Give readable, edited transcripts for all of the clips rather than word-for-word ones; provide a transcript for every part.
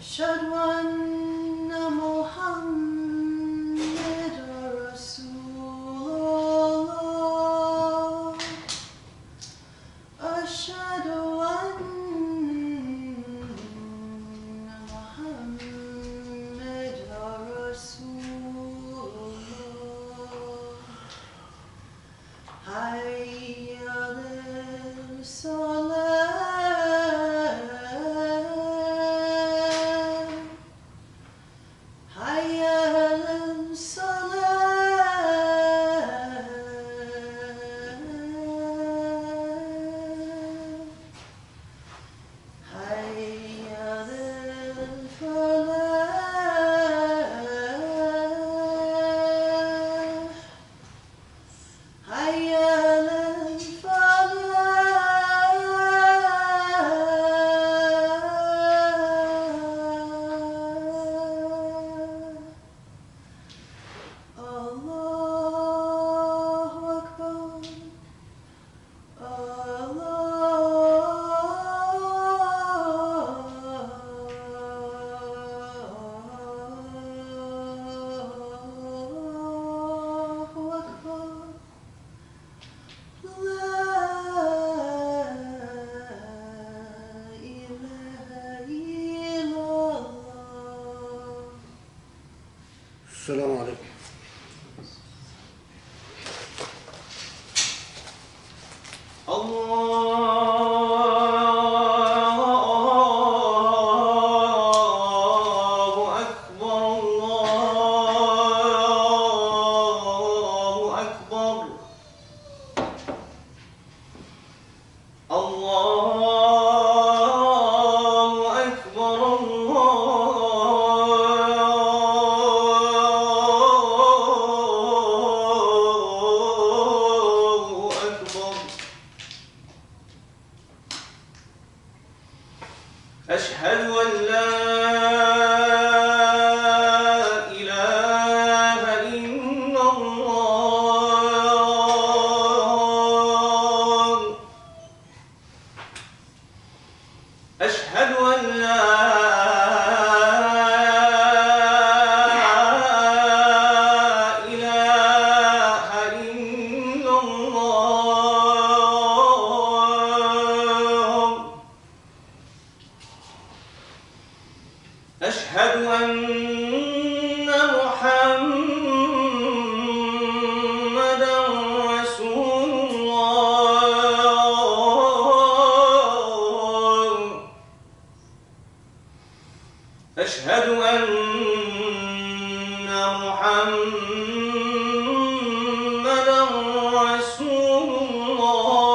أشهد أن محمدا رسول الله أشهد أن محمدا رسول الله حي على الصلاة السلام عليكم. أشهد أن لا إله إلا الله أشهد أن لا إله إلا الله أشهد أن محمدا رسول الله أشهد أن محمدا رسول الله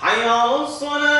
حي على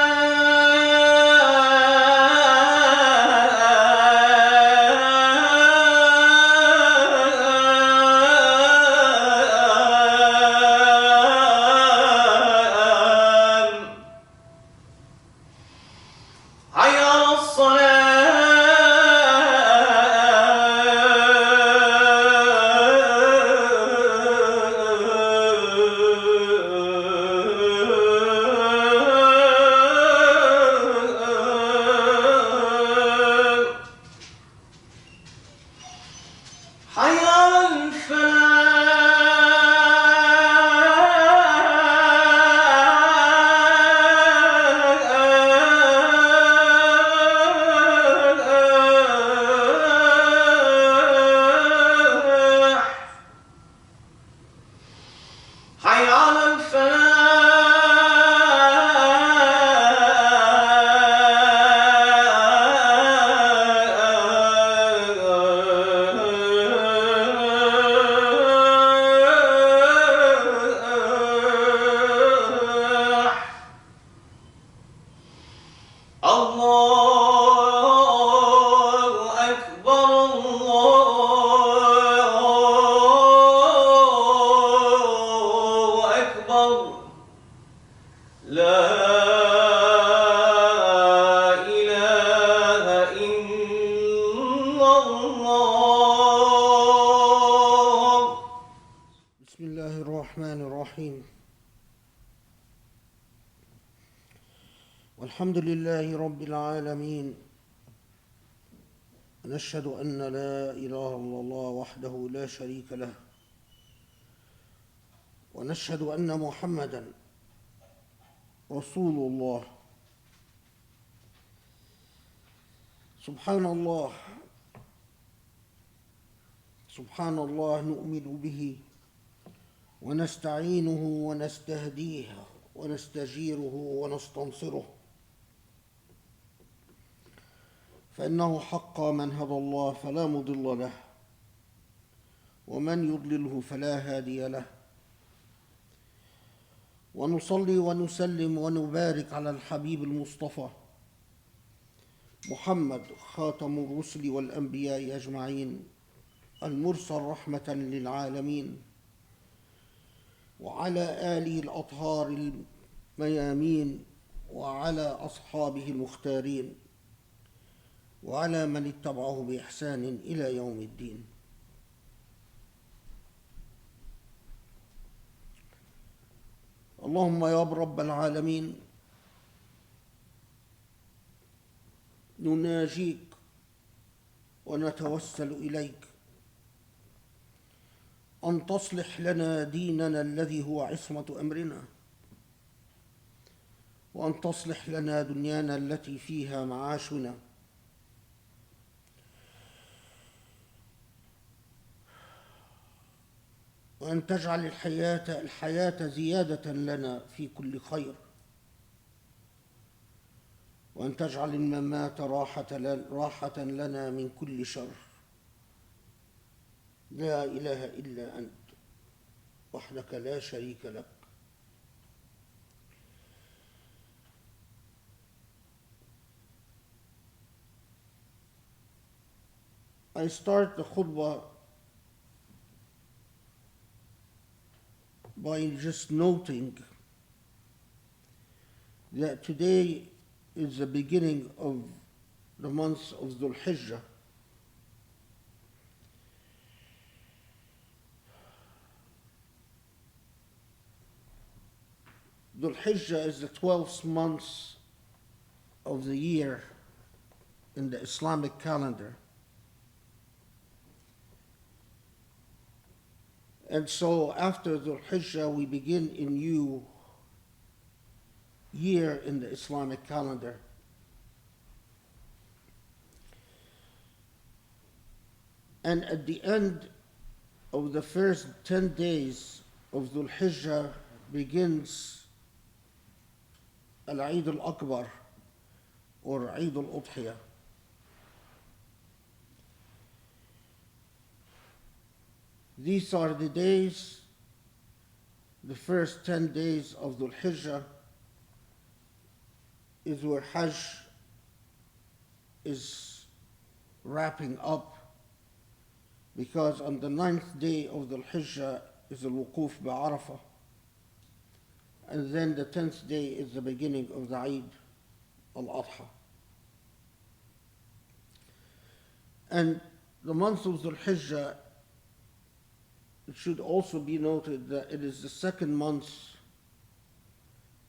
بسم الله الرحمن الرحيم. الحمد لله رب العالمين. نشهد أن لا إله إلا الله وحده لا شريك له، ونشهد أن محمدًا رسول الله. سبحان الله، سبحان الله، نؤمن به ونستعينه ونستهديه ونستجيره ونستنصره، فإنه حقا من هدى الله فلا مضل له، ومن يضلله فلا هادي له. ونصلي ونسلم ونبارك على الحبيب المصطفى محمد خاتم الرسل والأنبياء أجمعين، المرسل رحمة للعالمين، وعلى آله الأطهار الميامين، وعلى أصحابه المختارين، وعلى من اتبعه بإحسان إلى يوم الدين. اللهم يا رب العالمين، نناجيك ونتوسل إليك أن تصلح لنا ديننا الذي هو عصمة أمرنا، وأن تصلح لنا دنيانا التي فيها معاشنا، وأن تجعل الحياة زيادة لنا في كل خير، وأن تجعل الممات راحة لنا من كل شر. لا إله إلا أنت وحدك لا شريك لك. I start the khutbah by just noting that today is the beginning of the month of Dhul Hijjah. Dhul Hijjah is the 12th month of the year in the Islamic calendar. And so after Dhul Hijjah, we begin a new year in the Islamic calendar. And at the end of the first 10 days of Dhul Hijjah begins Al-Eid al-Akbar, or Eid al-Udhiyah. These are the days, the first 10 days of Dhul Hijjah is where Hajj is wrapping up, because on the 9th day of Dhul Hijjah is al-Wuquf bi-Arafah, and then the 10th day is the beginning of the Eid al-Adha. And the month of Dhul Hijjah, it should also be noted that it is the second month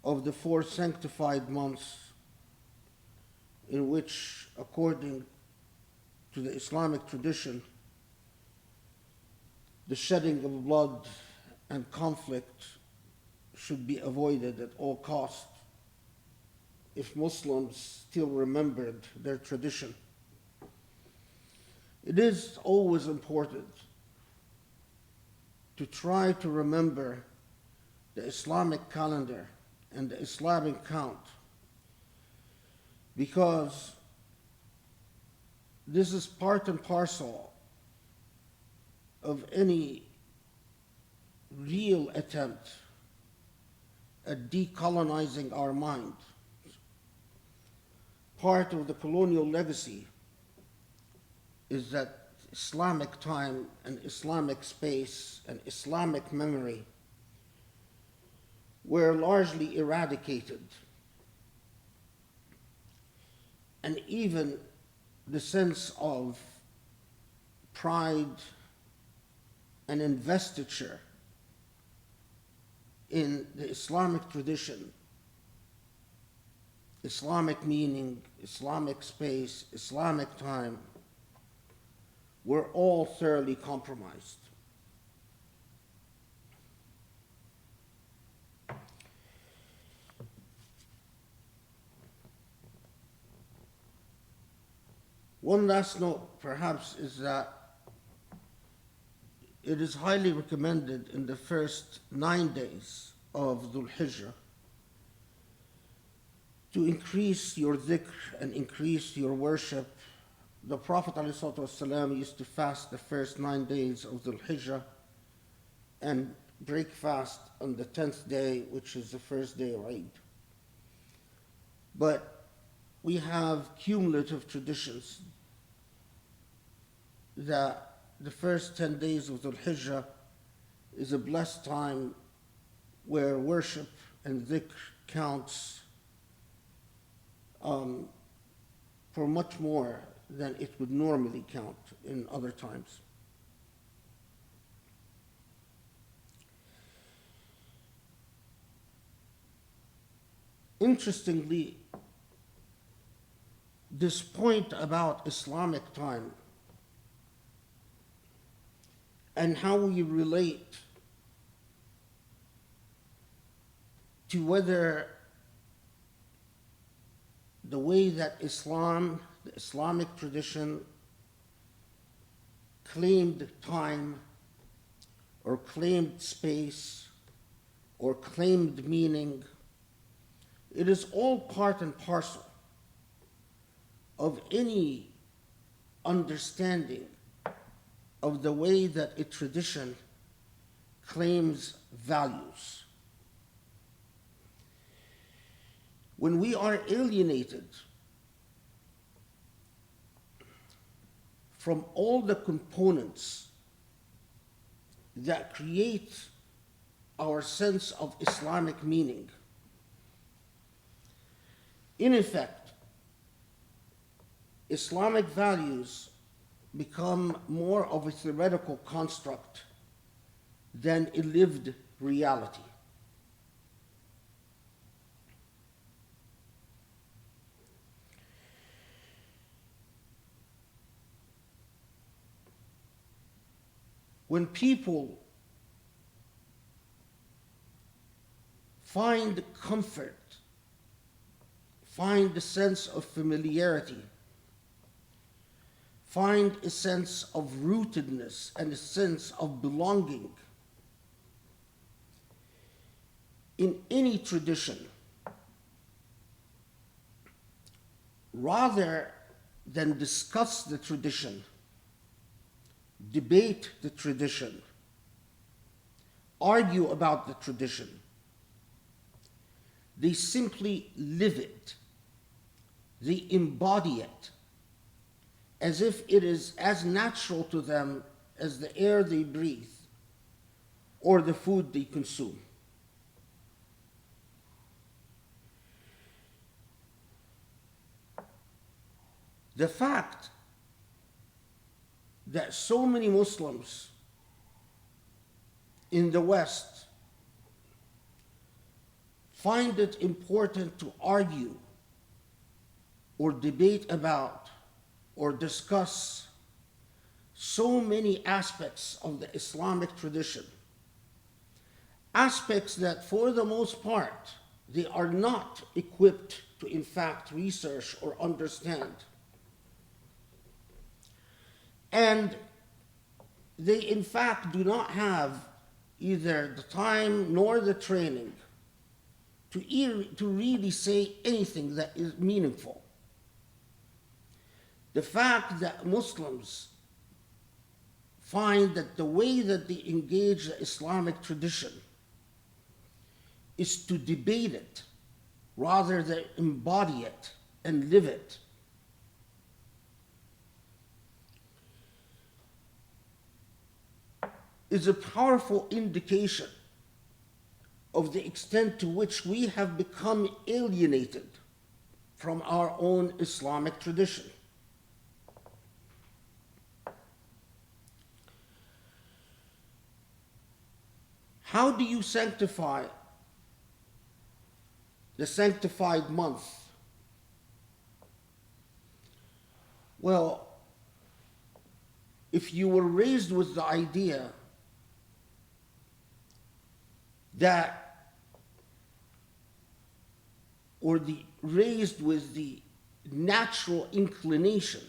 of the 4 sanctified months in which, according to the Islamic tradition, the shedding of blood and conflict should be avoided at all costs if Muslims still remembered their tradition. It is always important to try to remember the Islamic calendar and the Islamic count, because this is part and parcel of any real attempt at decolonizing our mind. Part of the colonial legacy is that Islamic time and Islamic space and Islamic memory were largely eradicated. And even the sense of pride and investiture in the Islamic tradition Islamic meaning, Islamic space, Islamic time were all thoroughly compromised. One last note, perhaps, is that it is highly recommended in the first 9 days of Dhul Hijjah to increase your dhikr and increase your worship. The Prophet ﷺ used to fast the first 9 days of Dhul Hijjah and break fast on the 10th day, which is the first day of Eid. But we have cumulative traditions that the first 10 days of Dhul Hijjah is a blessed time where worship and dhikr counts for much more than it would normally count in other times. Interestingly, this point about Islamic time and how we relate to whether the way that Islam, the Islamic tradition, claimed time or claimed space or claimed meaning, it is all part and parcel of any understanding of the way that a tradition claims values. When we are alienated from all the components that create our sense of Islamic meaning, in effect, Islamic values become more of a theoretical construct than a lived reality. When people find comfort, find a sense of familiarity, find a sense of rootedness and a sense of belonging in any tradition, rather than discuss the tradition, debate the tradition, argue about the tradition, they simply live it, they embody it, as if it is as natural to them as the air they breathe or the food they consume. The fact that so many Muslims in the West find it important to argue or debate about or discuss so many aspects of the Islamic tradition, aspects that for the most part they are not equipped to in fact research or understand. And they in fact do not have either the time nor the training to really say anything that is meaningful. The fact that Muslims find that the way that they engage the Islamic tradition is to debate it rather than embody it and live it, is a powerful indication of the extent to which we have become alienated from our own Islamic tradition. How do you sanctify the sanctified month Well, if you were raised with the idea that, or raised with the natural inclination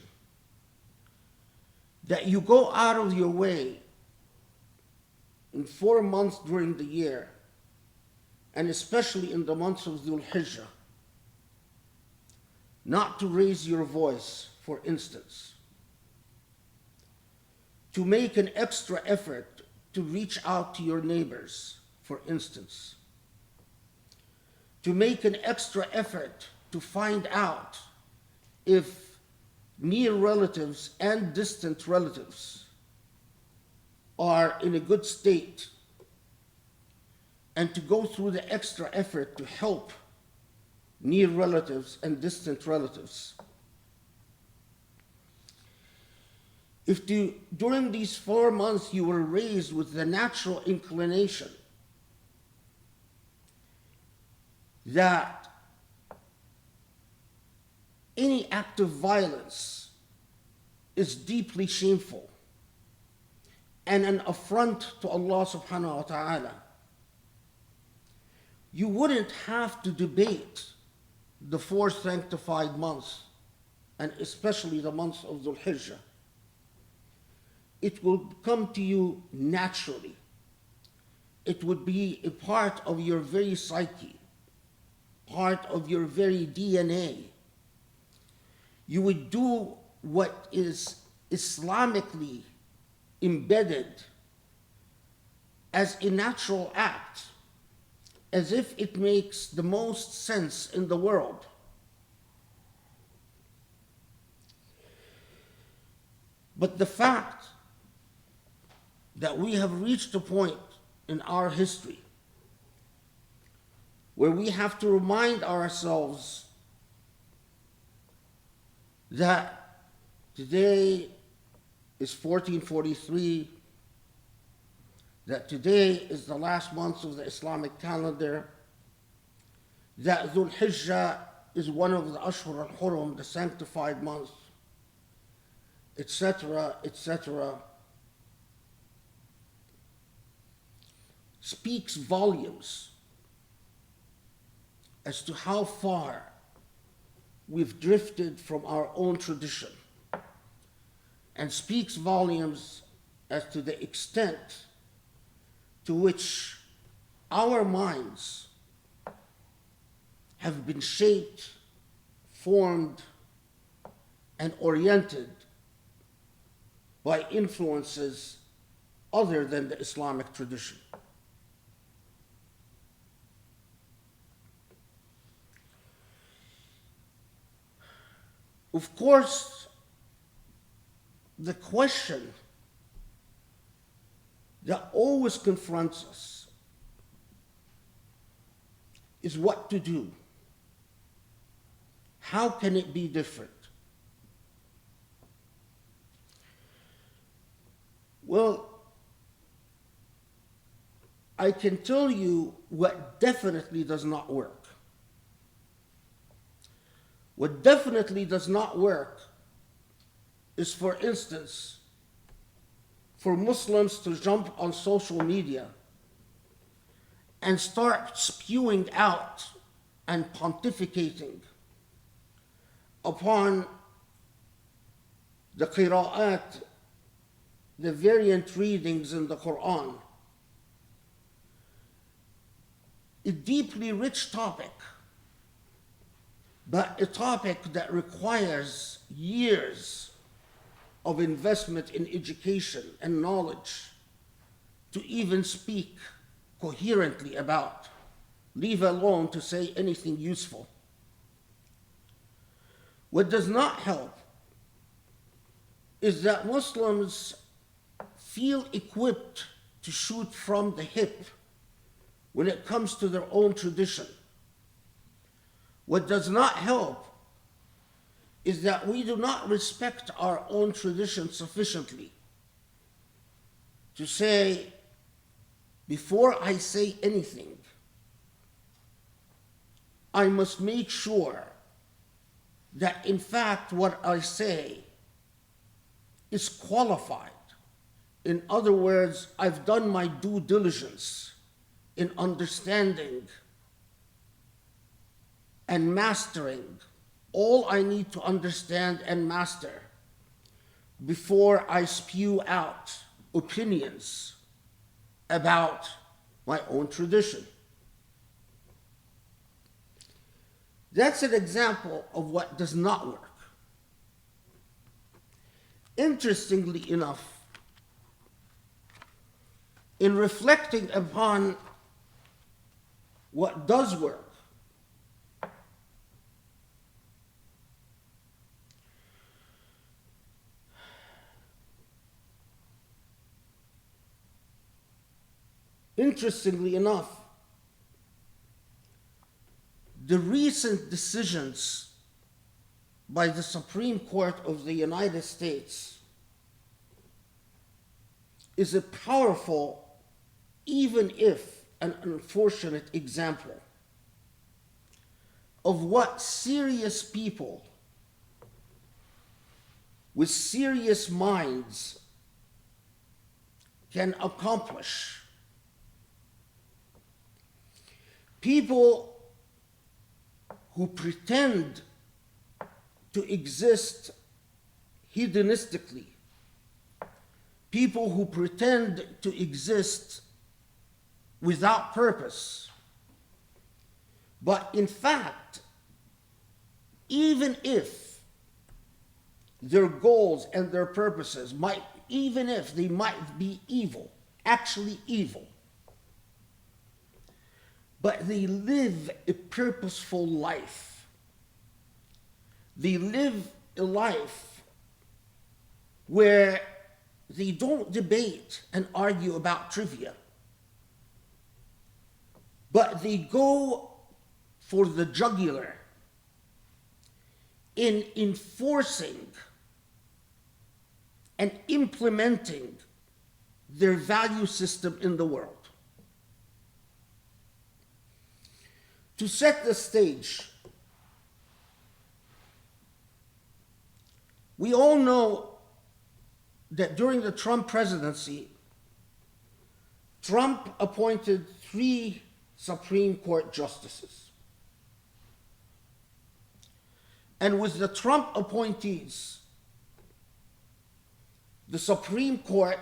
that you go out of your way in 4 months during the year, and especially in the months of Dhul Hijjah, not to raise your voice, for instance, to make an extra effort to reach out to your neighbors, for instance, to make an extra effort to find out if near relatives and distant relatives are in a good state, and to go through the extra effort to help near relatives and distant relatives. If during these 4 months you were raised with the natural inclination that any act of violence is deeply shameful and an affront to Allah subhanahu wa ta'ala, you wouldn't have to debate the 4 sanctified months, and especially the months of Dhul Hijjah. It will come to you naturally. It would be a part of your very psyche, part of your very DNA. You would do what is Islamically embedded as a natural act, as if it makes the most sense in the world. But the fact that we have reached a point in our history where we have to remind ourselves that today is 1443, that today is the last month of the Islamic calendar, that Dhul Hijjah is one of the Ashhur al-Hurum, the sanctified months, etc., etc., speaks volumes as to how far we've drifted from our own tradition, and speaks volumes as to the extent to which our minds have been shaped, formed, and oriented by influences other than the Islamic tradition. Of course, the question that always confronts us is what to do. How can it be different? Well, I can tell you what definitely does not work. What definitely does not work is, for instance, for Muslims to jump on social media and start spewing out and pontificating upon the qira'at, the variant readings in the Quran. A deeply rich topic, but a topic that requires years of investment in education and knowledge to even speak coherently about, leave alone to say anything useful. What does not help is that Muslims feel equipped to shoot from the hip when it comes to their own tradition. What does not help is that we do not respect our own tradition sufficiently to say, before I say anything, I must make sure that in fact what I say is qualified. In other words, I've done my due diligence in understanding and mastering all I need to understand and master before I spew out opinions about my own tradition. That's an example of what does not work. Interestingly enough, in reflecting upon what does work, interestingly enough, the recent decisions by the Supreme Court of the United States is a powerful, even if an unfortunate example of what serious people with serious minds can accomplish. People who pretend to exist hedonistically, people who pretend to exist without purpose, but in fact, even if their goals and their purposes even if they might be evil, actually evil, but they live a purposeful life. They live a life where they don't debate and argue about trivia, but they go for the jugular in enforcing and implementing their value system in the world. To set the stage, we all know that during the Trump presidency, Trump appointed 3 Supreme Court justices. And with the Trump appointees, the Supreme Court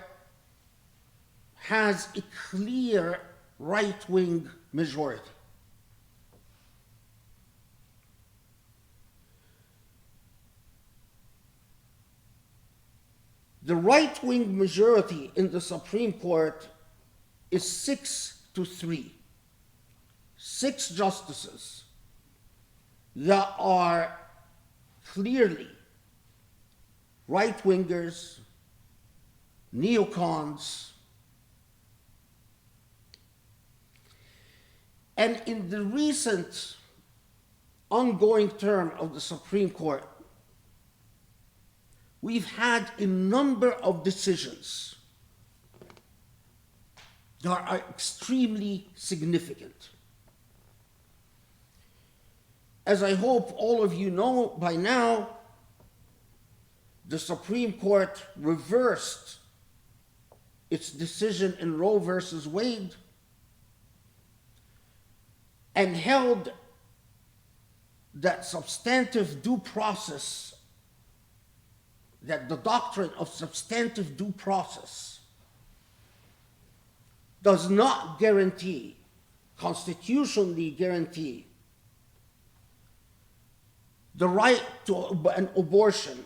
has a clear right-wing majority. The right-wing majority in the Supreme Court is 6-3. 6 justices that are clearly right-wingers, neocons, and in the recent ongoing term of the Supreme Court, we've had a number of decisions that are extremely significant. As I hope all of you know by now, the Supreme Court reversed its decision in Roe versus Wade and held that substantive due process, that the doctrine of substantive due process does not guarantee, constitutionally guarantee, the right to an abortion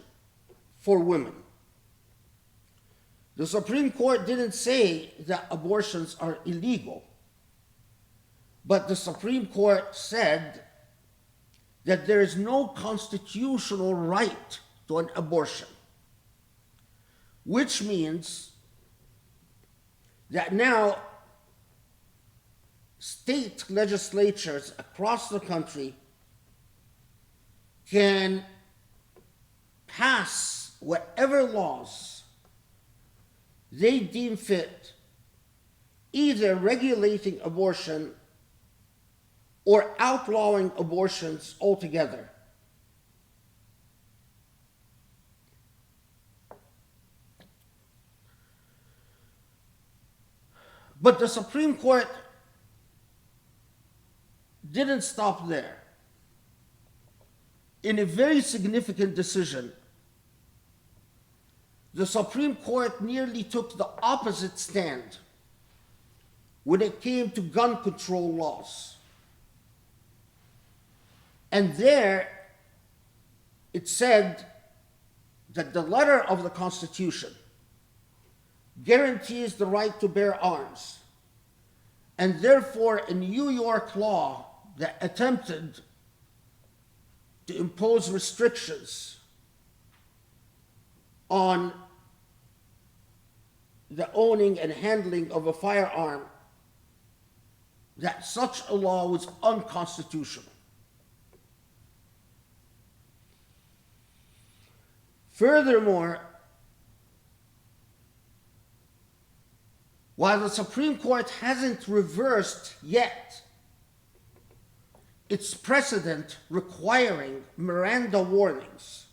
for women. The Supreme Court didn't say that abortions are illegal, but the Supreme Court said that there is no constitutional right to an abortion, which means that now state legislatures across the country can pass whatever laws they deem fit, either regulating abortion or outlawing abortions altogether. But the Supreme Court didn't stop there. In a very significant decision, the Supreme Court nearly took the opposite stand when it came to gun control laws. And there, it said that the letter of the Constitution guarantees the right to bear arms, and therefore a New York law that attempted to impose restrictions on the owning and handling of a firearm, that such a law was unconstitutional. Furthermore, while the Supreme Court hasn't reversed yet its precedent requiring Miranda warnings,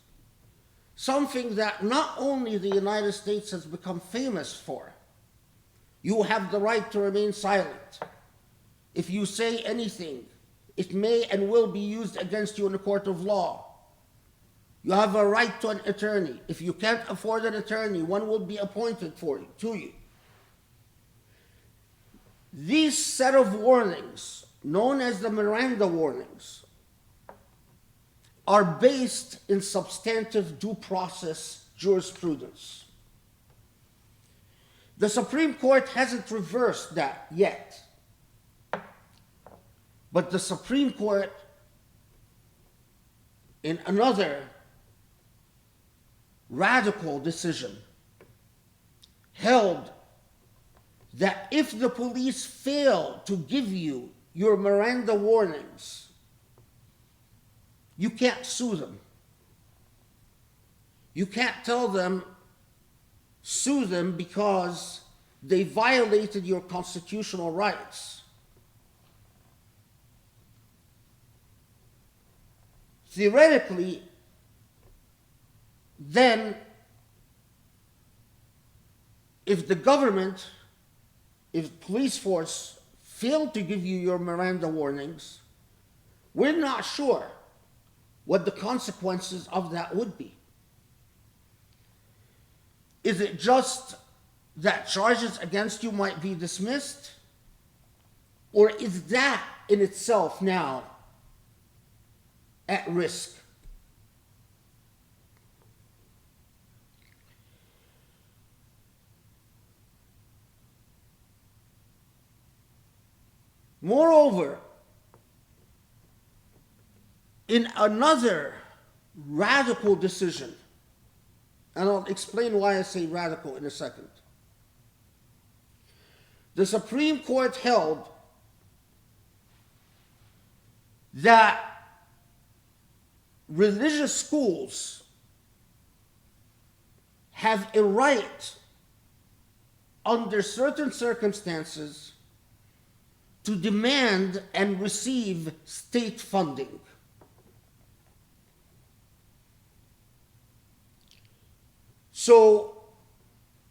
something that not only the United States has become famous for. You have the right to remain silent. If you say anything, it may and will be used against you in a court of law. You have a right to an attorney. If you can't afford an attorney, one will be appointed to you. These set of warnings, known as the Miranda warnings, are based in substantive due process jurisprudence. The Supreme Court hasn't reversed that yet. But the Supreme Court, in another radical decision, held that if the police fail to give you your Miranda warnings, you can't sue them. You can't tell them, sue them because they violated your constitutional rights. Theoretically, then, if the government, if police force failed to give you your Miranda warnings, we're not sure what the consequences of that would be. Is it just that charges against you might be dismissed? Or is that in itself now at risk? Moreover, in another radical decision, and I'll explain why I say radical in a second, the Supreme Court held that religious schools have a right, under certain circumstances, to demand and receive state funding. So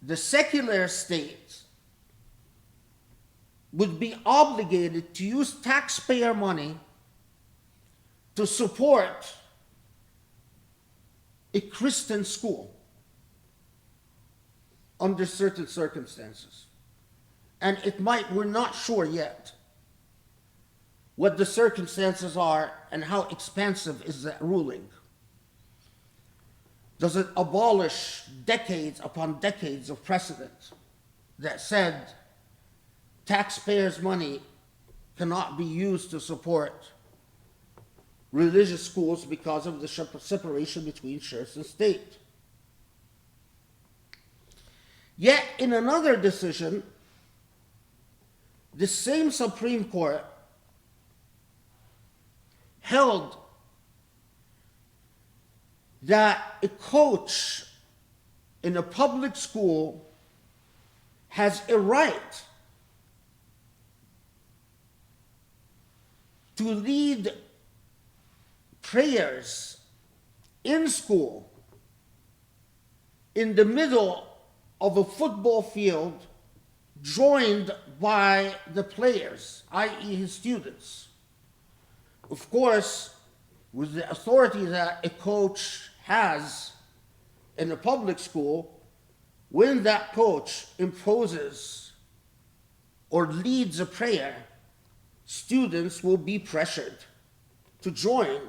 the secular state would be obligated to use taxpayer money to support a Christian school under certain circumstances. And it might, we're not sure yet what the circumstances are and how expansive is that ruling. Does it abolish decades upon decades of precedent that said taxpayers' money cannot be used to support religious schools because of the separation between church and state? Yet in another decision, the same Supreme Court held that a coach in a public school has a right to lead prayers in school in the middle of a football field joined by the players, i.e., his students. Of course, with the authority that a coach has in a public school, when that coach imposes or leads a prayer, students will be pressured to join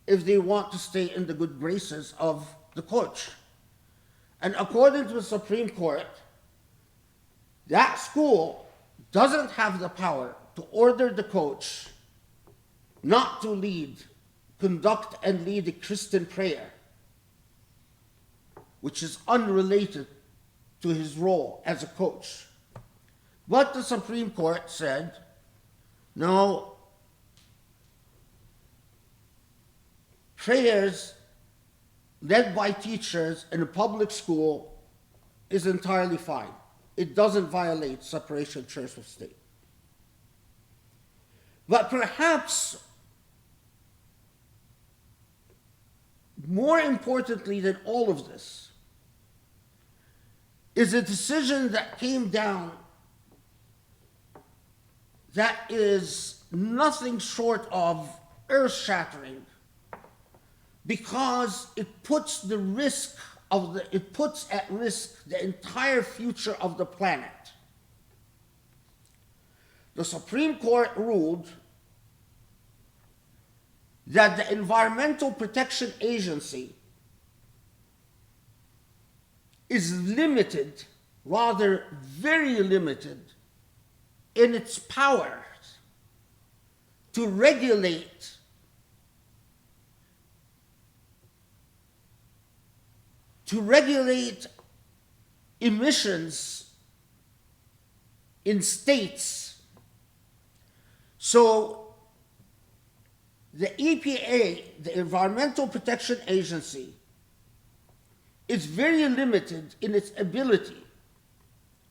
if they want to stay in the good graces of the coach. And according to the Supreme Court, that school doesn't have the power to order the coach not to conduct and lead a Christian prayer, which is unrelated to his role as a coach. But the Supreme Court said, no, prayers led by teachers in a public school is entirely fine. It doesn't violate separation of church and state. But perhaps more importantly than all of this is a decision that came down that is nothing short of earth-shattering, because it puts at risk the entire future of the planet. The Supreme Court ruled that the Environmental Protection Agency is limited, rather very limited, in its powers to regulate emissions in states. So the EPA, the Environmental Protection Agency, is very limited in its ability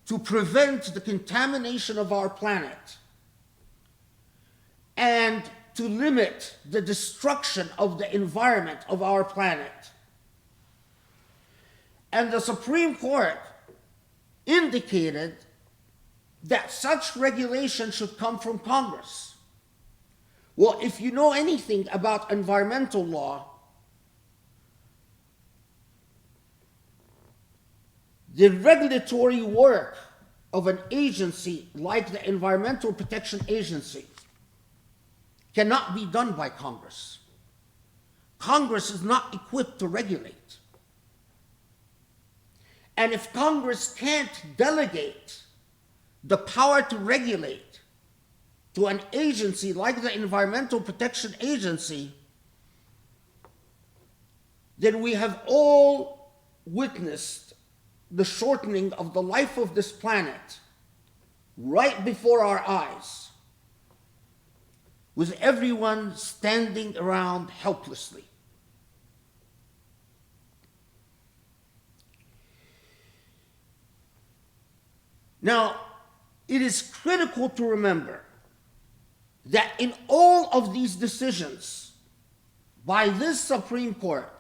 to prevent the contamination of our planet and to limit the destruction of the environment of our planet. And the Supreme Court indicated that such regulation should come from Congress. Well, if you know anything about environmental law, the regulatory work of an agency like the Environmental Protection Agency cannot be done by Congress. Congress is not equipped to regulate. And if Congress can't delegate the power to regulate to an agency like the Environmental Protection Agency, then we have all witnessed the shortening of the life of this planet right before our eyes, with everyone standing around helplessly. Now, it is critical to remember that in all of these decisions by this Supreme Court,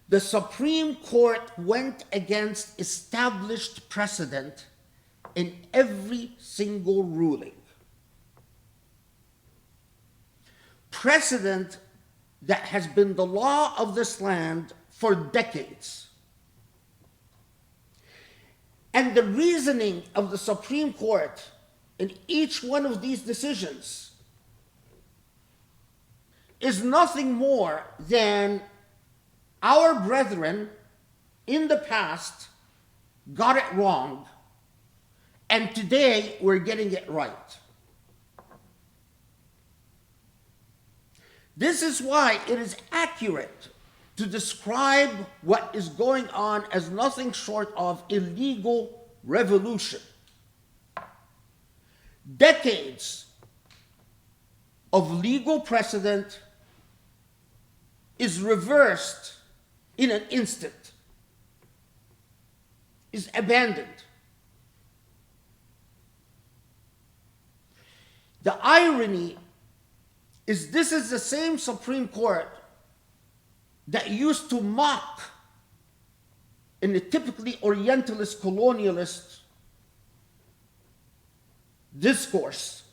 the Supreme Court went against established precedent in every single ruling. Precedent that has been the law of this land for decades. And the reasoning of the Supreme Court in each one of these decisions is nothing more than our brethren in the past got it wrong, and today we're getting it right. This is why it is accurate to describe what is going on as nothing short of illegal revolution. Decades of legal precedent is reversed in an instant, is abandoned. The irony is this is the same Supreme Court that used to mock in a typically Orientalist colonialist discourse.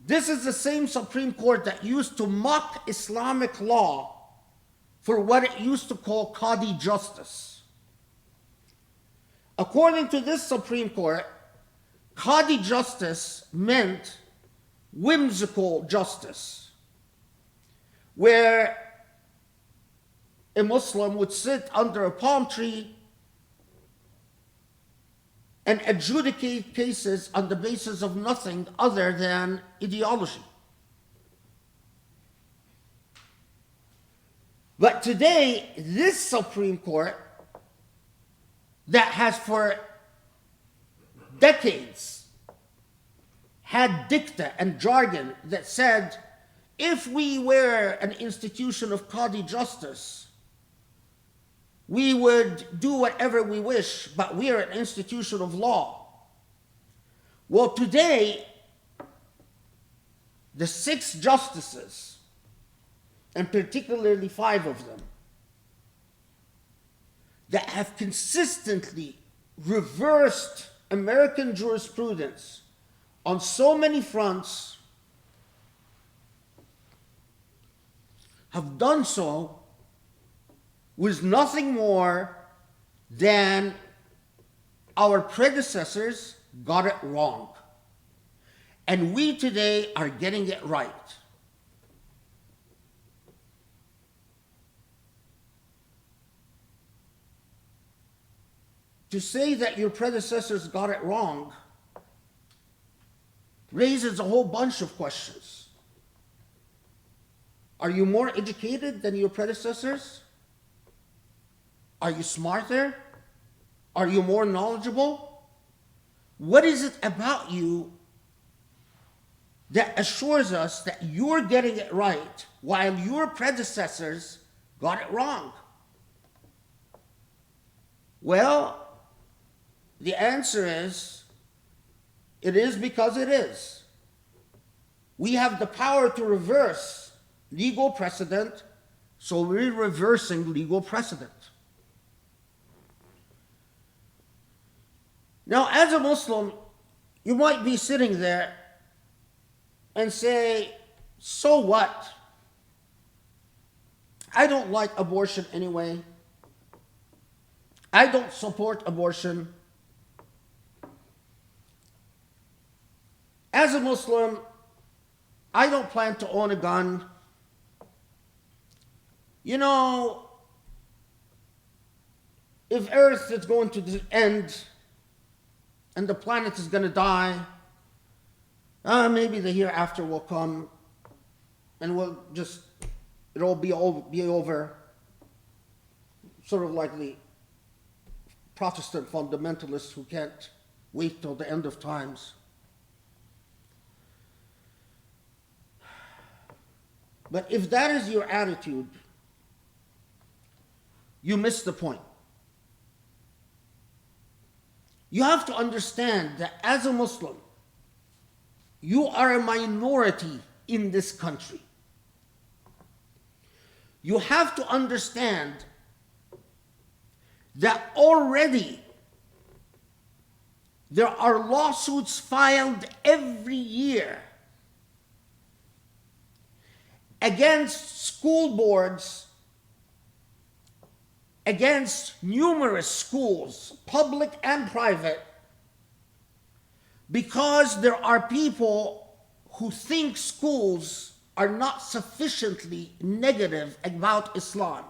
This is the same Supreme Court that used to mock Islamic law for what it used to call Qadi justice. According to this Supreme Court, Qadi justice meant whimsical justice, where a Muslim would sit under a palm tree and adjudicate cases on the basis of nothing other than ideology. But today, this Supreme Court, that has for decades had dicta and jargon that said, if we were an institution of Qadi justice, we would do whatever we wish, but we are an institution of law. Well, today, the 6 justices, and particularly 5 of them, that have consistently reversed American jurisprudence on so many fronts, have done so with nothing more than our predecessors got it wrong. And we today are getting it right. To say that your predecessors got it wrong raises a whole bunch of questions. Are you more educated than your predecessors? Are you smarter? Are you more knowledgeable? What is it about you that assures us that you're getting it right while your predecessors got it wrong? Well, the answer is, it is because it is. We have the power to reverse legal precedent, so we're reversing legal precedent. Now, as a Muslim, you might be sitting there and say, so what? I don't like abortion anyway. I don't support abortion. As a Muslim, I don't plan to own a gun. You know, if Earth is going to end and the planet is going to die, maybe the hereafter will come and it'll be over. Sort of like the Protestant fundamentalists who can't wait till the end of times. But if that is your attitude, you miss the point. You have to understand that as a Muslim, you are a minority in this country. You have to understand that already there are lawsuits filed every year against school boards, against numerous schools, public and private, because there are people who think schools are not sufficiently negative about Islam.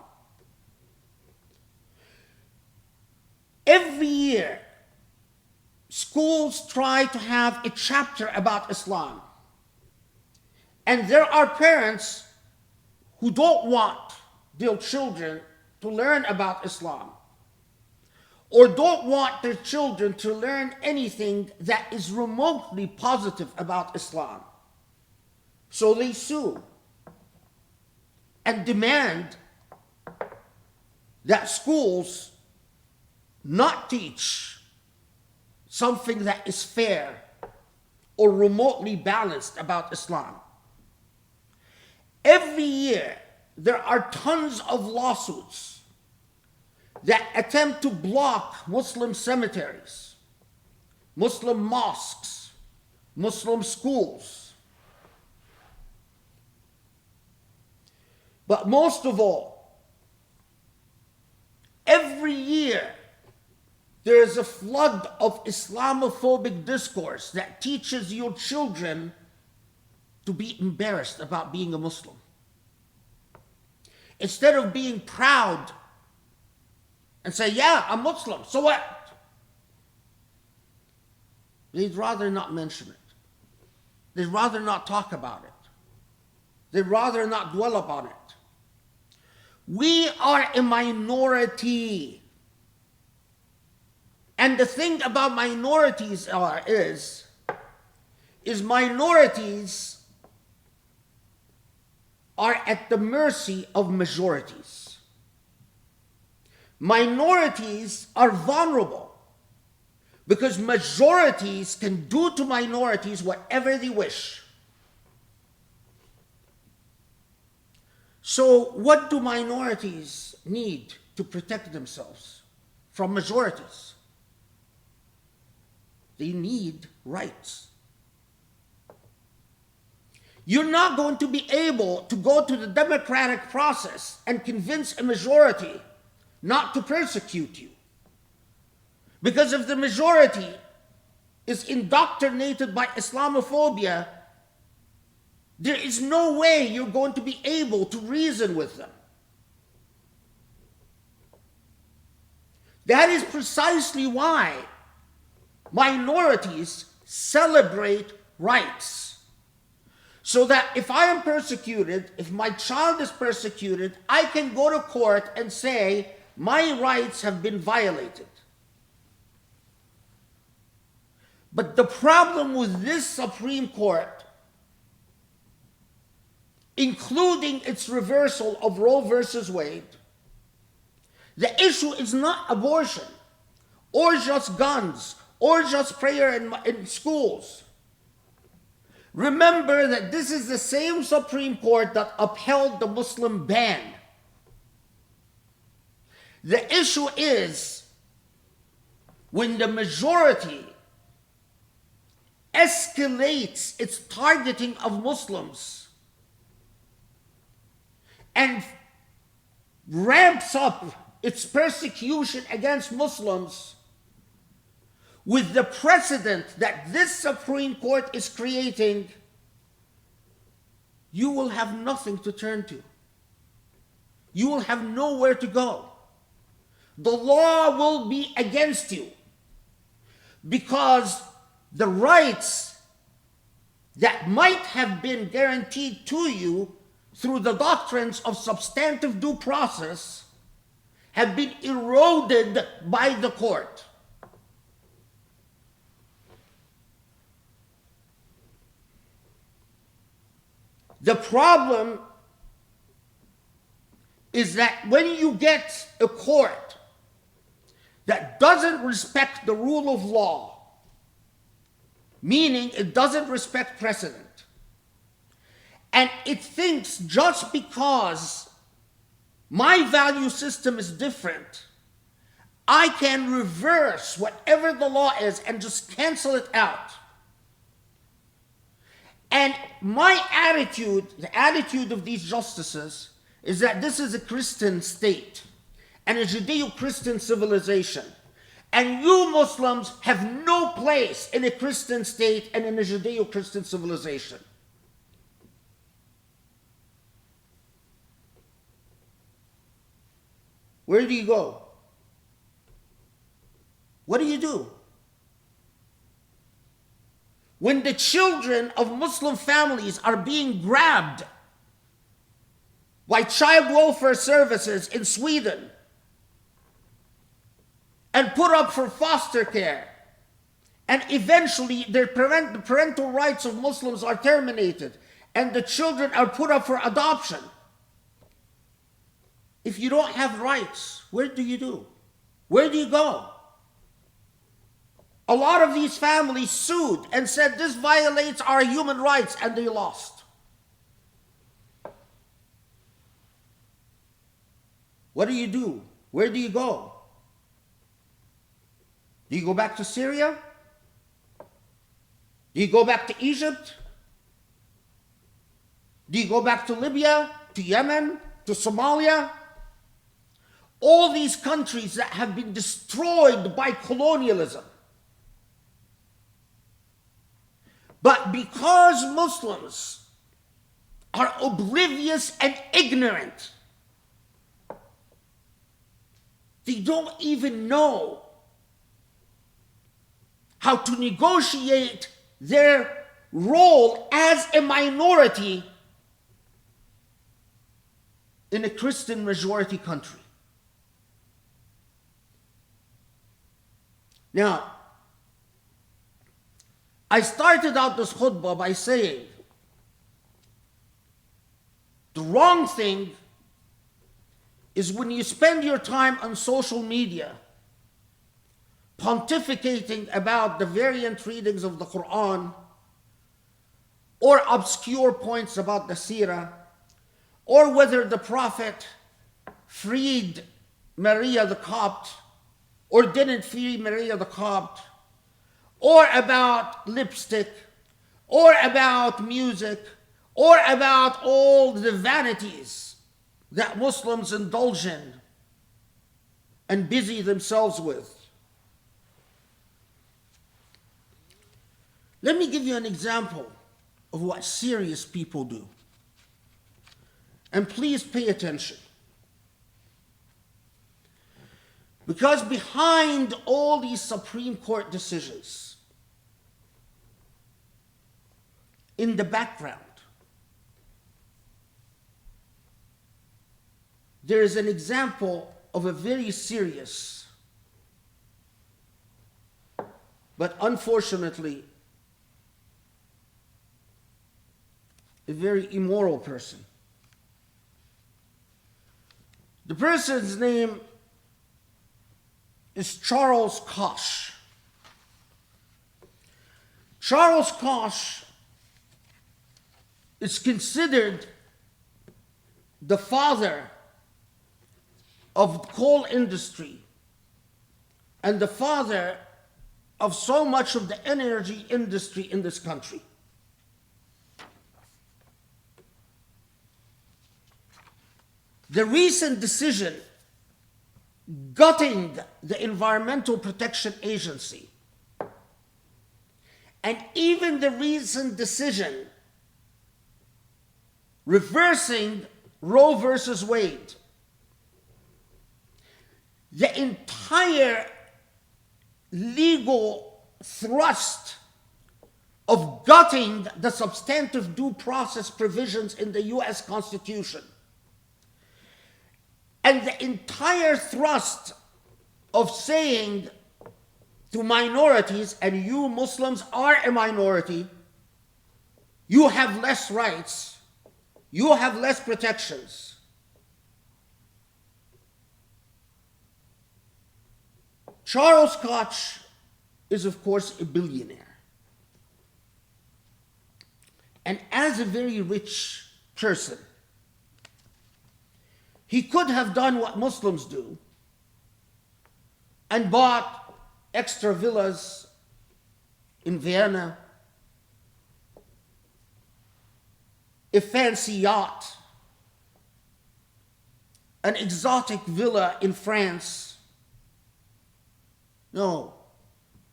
Every year, schools try to have a chapter about Islam. And there are parents who don't want their children to learn about Islam, or don't want their children to learn anything that is remotely positive about Islam. So they sue and demand that schools not teach something that is fair or remotely balanced about Islam. Every year, there are tons of lawsuits that attempt to block Muslim cemeteries, Muslim mosques, Muslim schools. But most of all, every year there is a flood of Islamophobic discourse that teaches your children to be embarrassed about being a Muslim. Instead of being proud and say, yeah, I'm Muslim, so what? They'd rather not mention it. They'd rather not talk about it. They'd rather not dwell upon it. We are a minority. And the thing about minorities is minorities are at the mercy of majorities. Minorities are vulnerable because majorities can do to minorities whatever they wish. So what do minorities need to protect themselves from majorities? They need rights. You're not going to be able to go to the democratic process and convince a majority not to persecute you. Because if the majority is indoctrinated by Islamophobia, there is no way you're going to be able to reason with them. That is precisely why minorities celebrate rights. So that if I am persecuted, if my child is persecuted, I can go to court and say, my rights have been violated. But the problem with this Supreme Court, including its reversal of Roe versus Wade, the issue is not abortion, or just guns, or just prayer in schools. Remember that this is the same Supreme Court that upheld the Muslim ban. The issue is when the majority escalates its targeting of Muslims and ramps up its persecution against Muslims with the precedent that this Supreme Court is creating, you will have nothing to turn to. You will have nowhere to go. The law will be against you because the rights that might have been guaranteed to you through the doctrines of substantive due process have been eroded by the court. The problem is that when you get a court that doesn't respect the rule of law, meaning it doesn't respect precedent, and it thinks just because my value system is different, I can reverse whatever the law is and just cancel it out. And my attitude, the attitude of these justices, is that this is a Christian state and a Judeo-Christian civilization. And you Muslims have no place in a Christian state and in a Judeo-Christian civilization. Where do you go? What do you do? When the children of Muslim families are being grabbed by child welfare services in Sweden and put up for foster care, and eventually the parental rights of Muslims are terminated and the children are put up for adoption. If you don't have rights, where do you do? Where do you go? A lot of these families sued and said this violates our human rights, and they lost. What do you do? Where do you go? Do you go back to Syria? Do you go back to Egypt? Do you go back to Libya, to Yemen, to Somalia? All these countries that have been destroyed by colonialism. But because Muslims are oblivious and ignorant, they don't even know how to negotiate their role as a minority in a Christian majority country. Now, I started out this khutbah by saying the wrong thing is when you spend your time on social media pontificating about the variant readings of the Quran or obscure points about the seerah or whether the Prophet freed Maria the Copt or didn't free Maria the Copt, or about lipstick, or about music, or about all the vanities that Muslims indulge in and busy themselves with. Let me give you an example of what serious people do. And please pay attention. Because behind all these Supreme Court decisions, in the background, there is an example of a very serious, but unfortunately, a very immoral person. The person's name is Charles Koch. Charles Koch is considered the father of the coal industry and the father of so much of the energy industry in this country. The recent decision gutting the Environmental Protection Agency, and even the recent decision reversing Roe versus Wade, the entire legal thrust of gutting the substantive due process provisions in the US Constitution, and the entire thrust of saying to minorities, and you Muslims are a minority, you have less rights, you have less protections. Charles Koch is, of course, a billionaire. And as a very rich person, he could have done what Muslims do and bought extra villas in Vienna, a fancy yacht, an exotic villa in France. No,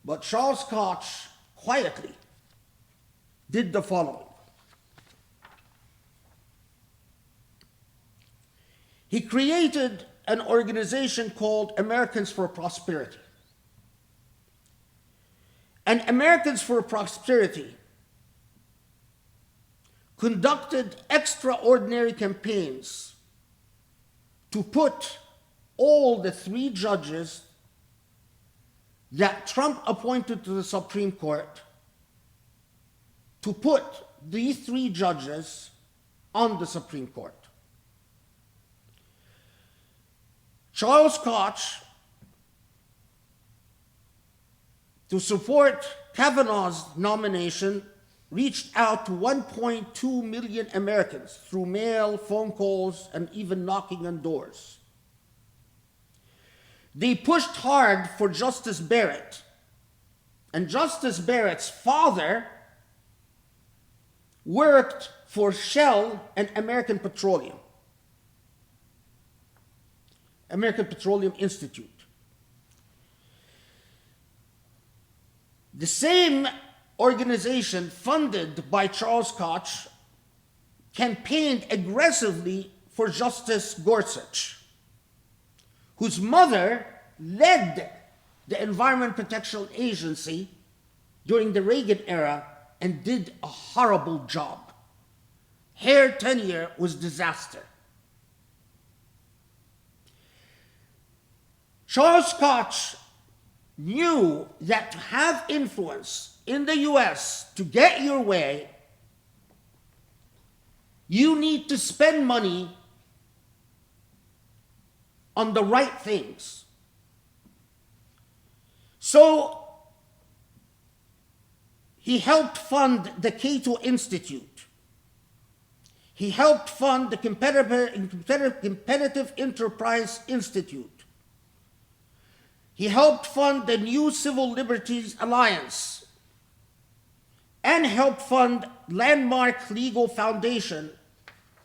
but Charles Koch quietly did the following. He created an organization called Americans for Prosperity. And Americans for Prosperity conducted extraordinary campaigns to put all the 3 judges that Trump appointed to the Supreme Court, to put these 3 judges on the Supreme Court. Charles Koch, to support Kavanaugh's nomination, reached out to 1.2 million Americans through mail, phone calls, and even knocking on doors. They pushed hard for Justice Barrett, and Justice Barrett's father worked for Shell and American Petroleum Institute. The same organization funded by Charles Koch campaigned aggressively for Justice Gorsuch, whose mother led the Environment Protection Agency during the Reagan era and did a horrible job. Her tenure was disaster. Charles Koch knew that to have influence in the US, to get your way, you need to spend money on the right things. So he helped fund the Cato Institute. He helped fund the Competitive Enterprise Institute. He helped fund the New Civil Liberties Alliance and helped fund Landmark Legal Foundation,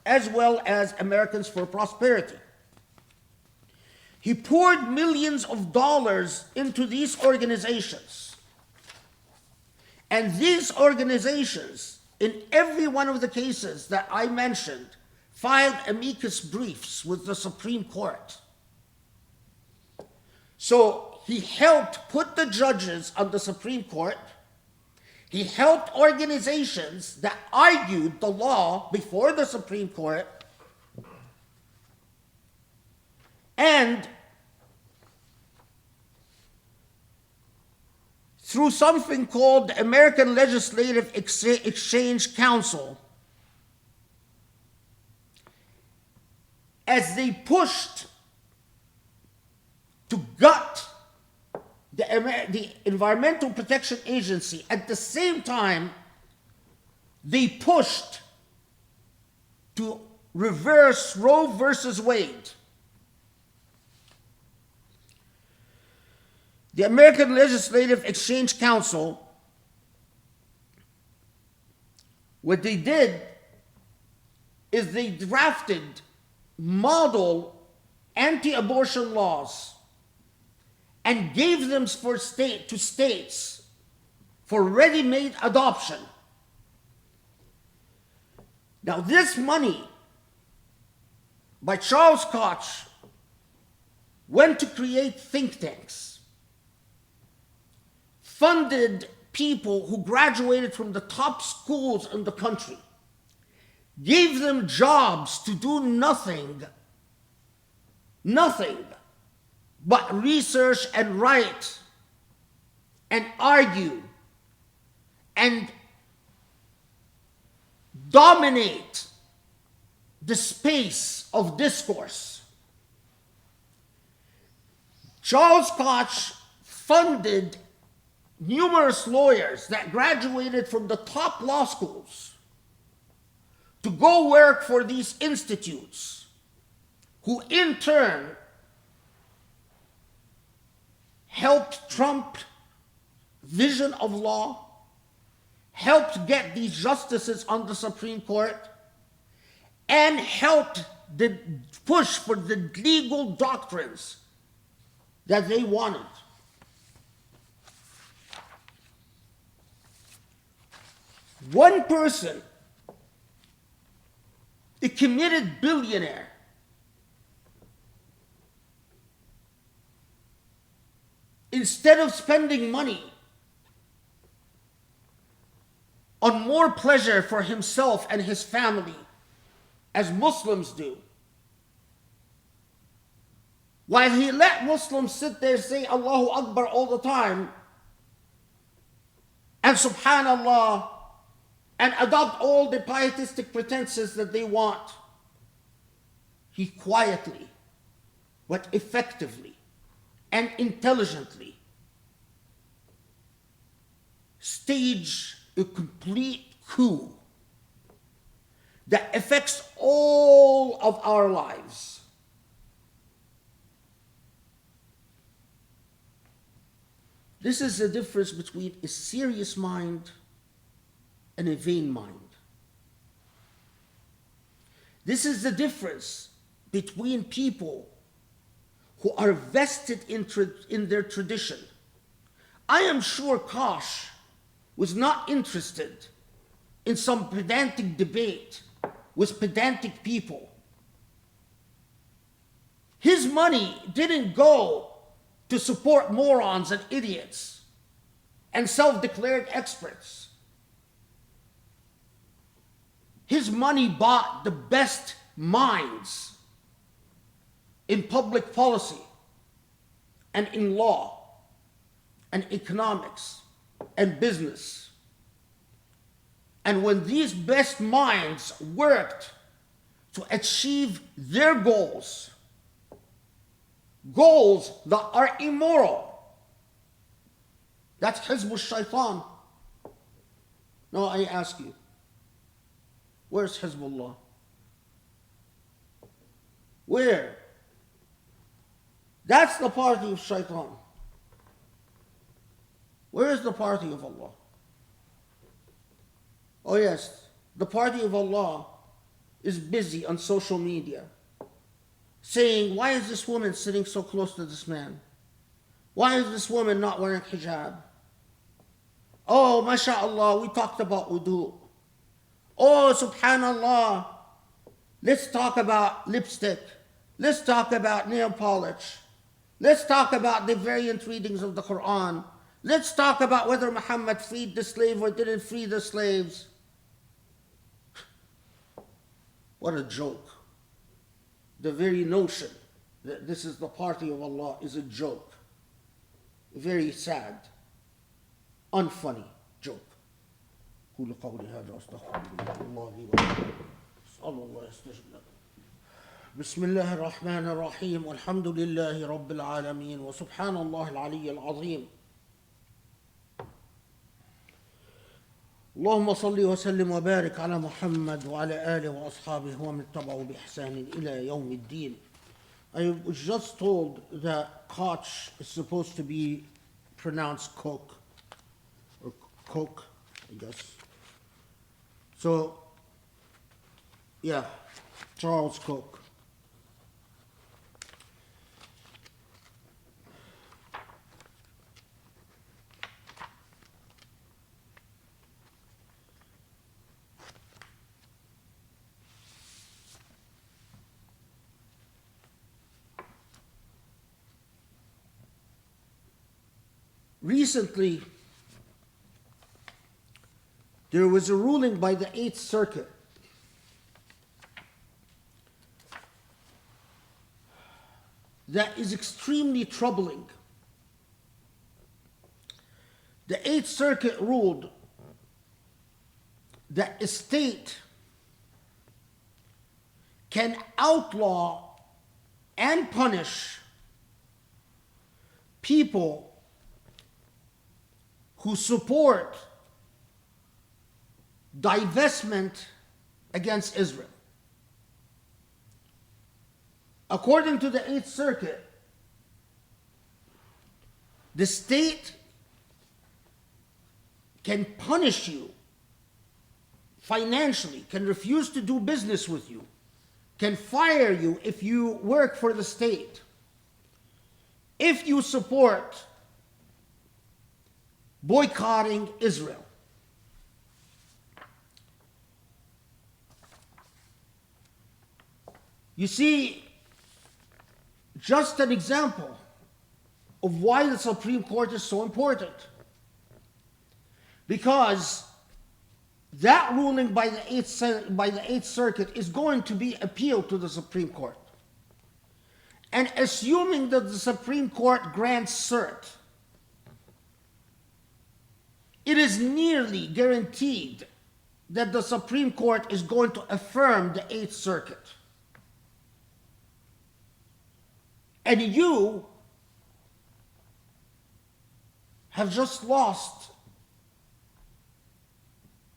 as well as Americans for Prosperity. He poured millions of dollars into these organizations. And these organizations, in every one of the cases that I mentioned, filed amicus briefs with the Supreme Court. So he helped put the judges on the Supreme Court. He helped organizations that argued the law before the Supreme Court. And through something called the American Legislative Exchange Council, as they pushed to gut the Environmental Protection Agency, at the same time, they pushed to reverse Roe versus Wade. The American Legislative Exchange Council, what they did is they drafted model anti-abortion laws and gave them to states for ready-made adoption. Now, this money by Charles Koch went to create think tanks, funded people who graduated from the top schools in the country, gave them jobs to do nothing but research and write and argue and dominate the space of discourse. Charles Koch funded numerous lawyers that graduated from the top law schools to go work for these institutes, who in turn helped Trump vision of law, helped get these justices on the Supreme Court, and helped the push for the legal doctrines that they wanted. One person, a committed billionaire, instead of spending money on more pleasure for himself and his family, as Muslims do, while he let Muslims sit there say Allahu Akbar all the time, and Subhanallah, and adopt all the pietistic pretenses that they want, he quietly, but effectively and intelligently stage a complete coup that affects all of our lives. This is the difference between a serious mind and a vain mind. This is the difference between people who are vested in their tradition. I am sure Kosh was not interested in some pedantic debate with pedantic people. His money didn't go to support morons and idiots and self-declared experts. His money bought the best minds in public policy and in law and economics and business. And when these best minds worked to achieve their goals that are immoral, that's Hizb al-Shaytan. Now I ask you, where's Hizbullah? Where? That's the party of Shaitan. Where is the party of Allah? Oh yes, the party of Allah is busy on social media saying, why is this woman sitting so close to this man? Why is this woman not wearing hijab? Oh, mashallah, we talked about wudu. Oh, subhanallah, let's talk about lipstick. Let's talk about nail polish. Let's talk about the variant readings of the Quran. Let's talk about whether Muhammad freed the slave or didn't free the slaves. What a joke. The very notion that this is the party of Allah is a joke. Very sad, unfunny joke. قولوا قولي هذا واستغفر الله لي ولكم اسال الله يستجب لكم. بسم الله الرحمن الرحيم والحمد لله رب العالمين وسبحان الله العلي العظيم. اللهم صل وسلم وبارك على محمد وعلى آله وأصحابه ومن تبعه بإحسان إلى يوم الدين. I was just told that Koch is supposed to be pronounced Coke or Coke, I guess. So, yeah, Charles Coke. Recently, there was a ruling by the Eighth Circuit that is extremely troubling. The Eighth Circuit ruled that a state can outlaw and punish people who support divestment against Israel. According to the Eighth Circuit, the state can punish you financially, can refuse to do business with you, can fire you if you work for the state, if you support boycotting Israel. You see, just an example of why the Supreme Court is so important. Because that ruling by the Eighth Circuit is going to be appealed to the Supreme Court. And assuming that the Supreme Court grants cert, it is nearly guaranteed that the Supreme Court is going to affirm the Eighth Circuit. And you have just lost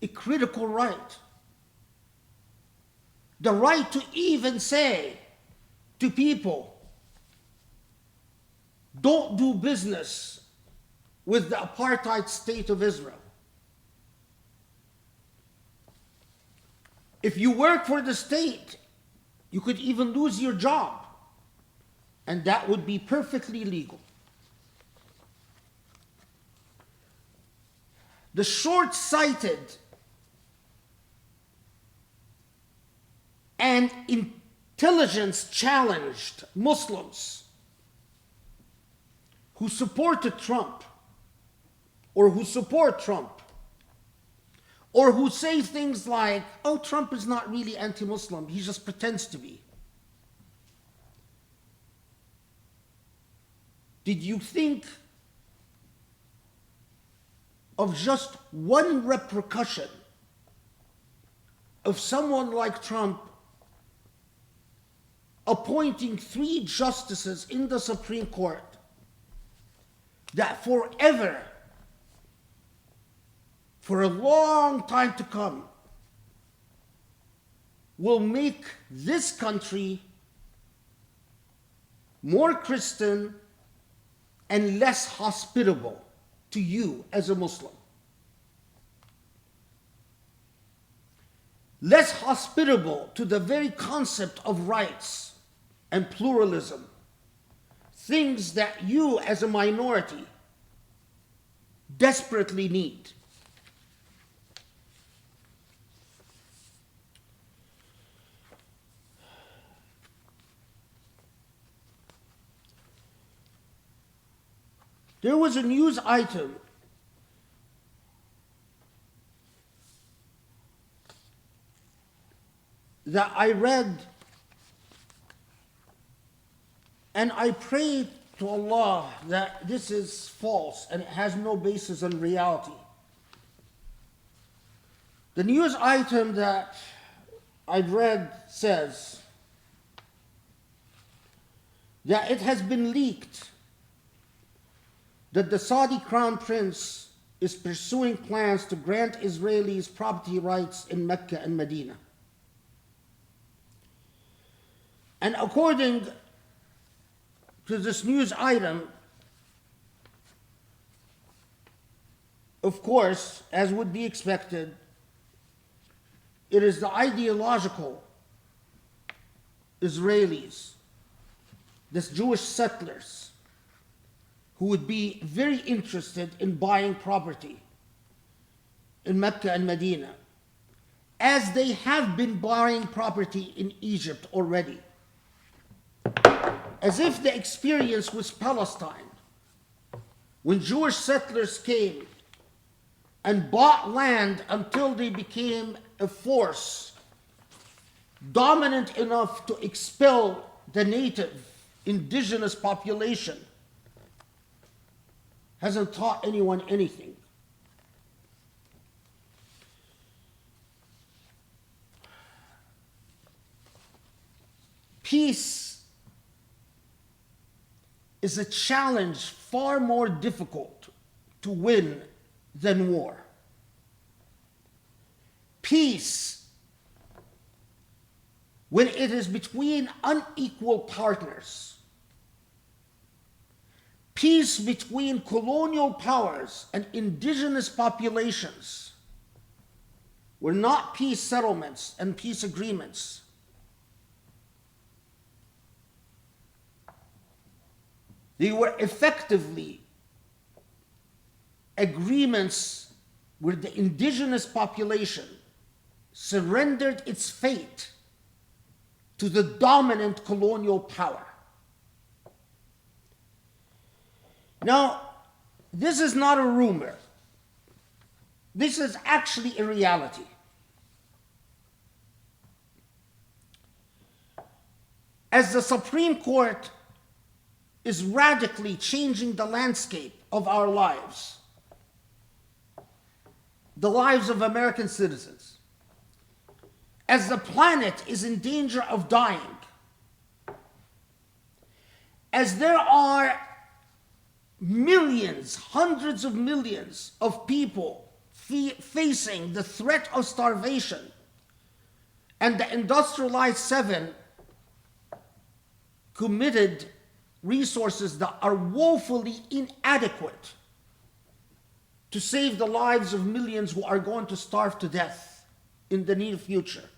a critical right. The right to even say to people, don't do business with the apartheid state of Israel. If you work for the state You could even lose your job, and that would be perfectly legal. The short-sighted and intelligence-challenged Muslims who supported Trump, or who support Trump, or who say things like, oh, Trump is not really anti-Muslim, he just pretends to be. Did you think of just one repercussion of someone like Trump appointing 3 justices in the Supreme Court that forever, for a long time to come, will make this country more Christian and less hospitable to you as a Muslim? Less hospitable to the very concept of rights and pluralism, things that you as a minority desperately need. There was a news item that I read, and I prayed to Allah that this is false and it has no basis in reality. The news item that I read says that it has been leaked that the Saudi Crown Prince is pursuing plans to grant Israelis property rights in Mecca and Medina. And according to this news item, of course, as would be expected, it is the ideological Israelis, these Jewish settlers, who would be very interested in buying property in Mecca and Medina, as they have been buying property in Egypt already. As if the experience was Palestine, when Jewish settlers came and bought land until they became a force dominant enough to expel the native indigenous population, hasn't taught anyone anything. Peace is a challenge far more difficult to win than war. Peace, when it is between unequal partners, peace between colonial powers and indigenous populations, were not peace settlements and peace agreements. They were effectively agreements where the indigenous population surrendered its fate to the dominant colonial power. Now, this is not a rumor. This is actually a reality. As the Supreme Court is radically changing the landscape of our lives, the lives of American citizens, as the planet is in danger of dying, as there are millions, hundreds of millions of people facing the threat of starvation, and the industrialized 7 committed resources that are woefully inadequate to save the lives of millions who are going to starve to death in the near future.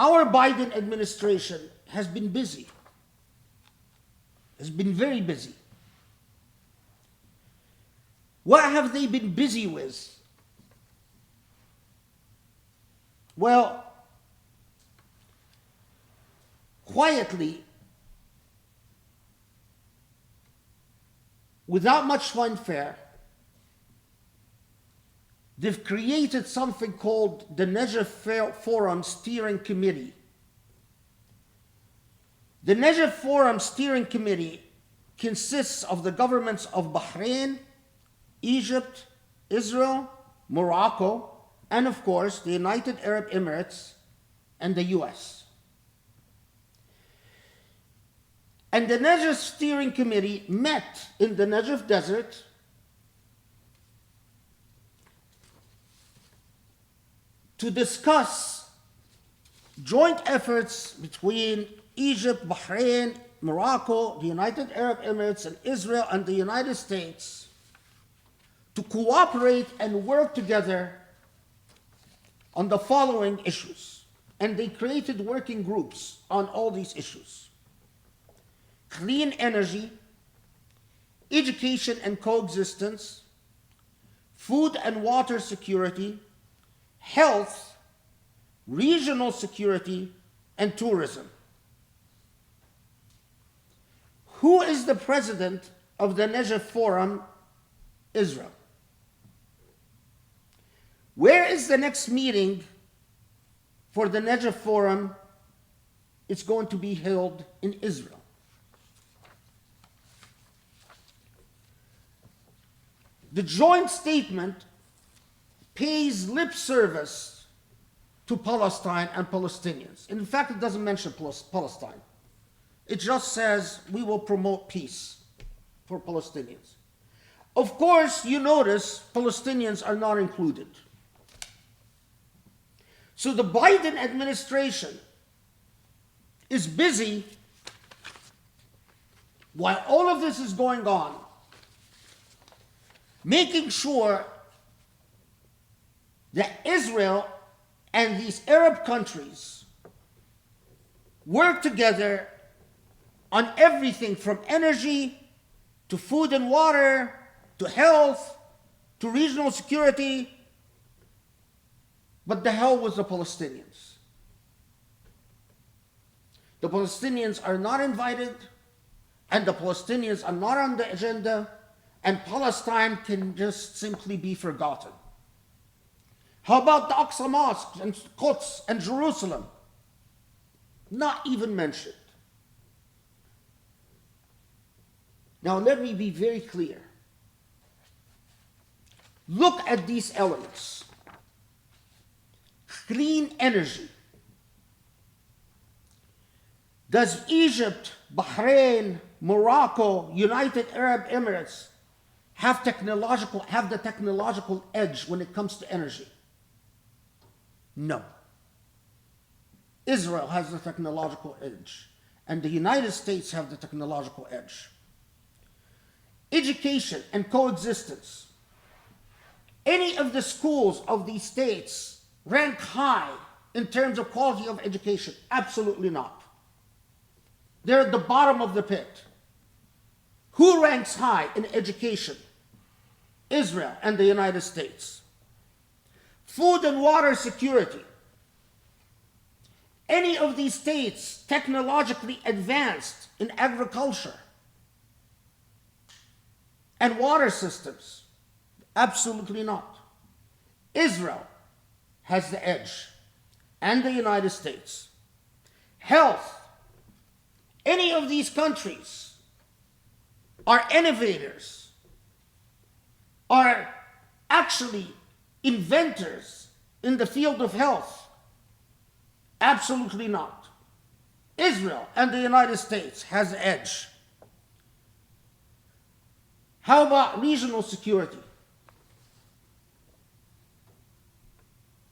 Our Biden administration has been busy, has been very busy. What have they been busy with? Well, quietly, without much fanfare, they've created something called the Negev Forum Steering Committee. The Negev Forum Steering Committee consists of the governments of Bahrain, Egypt, Israel, Morocco, and of course the United Arab Emirates and the US. And the Negev Steering Committee met in the Negev Desert to discuss joint efforts between Egypt, Bahrain, Morocco, the United Arab Emirates, and Israel and the United States to cooperate and work together on the following issues. And they created working groups on all these issues: clean energy, education and coexistence, food and water security, health, regional security, and tourism. Who is the president of the Negev Forum? Israel. Where is the next meeting for the Negev Forum? It's going to be held in Israel. The joint statement pays lip service to Palestine and Palestinians. In fact, it doesn't mention Palestine. It just says we will promote peace for Palestinians. Of course, you notice Palestinians are not included. So the Biden administration is busy, while all of this is going on, making sure that Israel and these Arab countries work together on everything from energy to food and water to health to regional security. But the hell with the Palestinians. The Palestinians are not invited, and the Palestinians are not on the agenda, and Palestine can just simply be forgotten. How about the Aqsa Mosque and Quds and Jerusalem? Not even mentioned. Now let me be very clear. Look at these elements. Clean energy. Does Egypt, Bahrain, Morocco, United Arab Emirates have the technological edge when it comes to energy? No. Israel has the technological edge, and the United States have the technological edge. Education and coexistence. Any of the schools of these states rank high in terms of quality of education? Absolutely not. They're at the bottom of the pit. Who ranks high in education? Israel and the United States. Food and water security. Any of these states technologically advanced in agriculture and water systems? Absolutely not. Israel has the edge, and the United States. Health. Any of these countries are innovators, are actually inventors in the field of health? Absolutely not. Israel and the United States has the edge. How about regional security?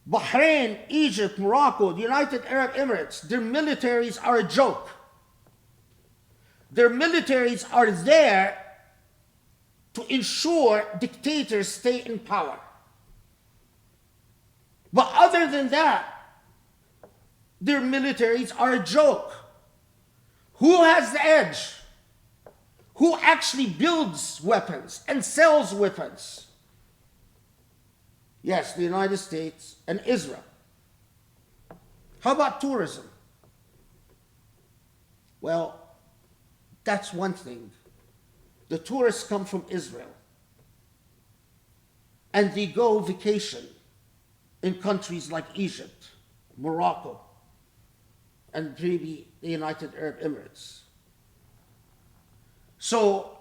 Bahrain, Egypt, Morocco, the United Arab Emirates, their militaries are a joke. Their militaries are there to ensure dictators stay in power. But other than that, Their militaries are a joke. Who has the edge? Who actually builds weapons and sells weapons? Yes, the United States and Israel. How about tourism? Well, that's one thing. The tourists come from Israel and they go vacation in countries like Egypt, Morocco, and maybe the United Arab Emirates. So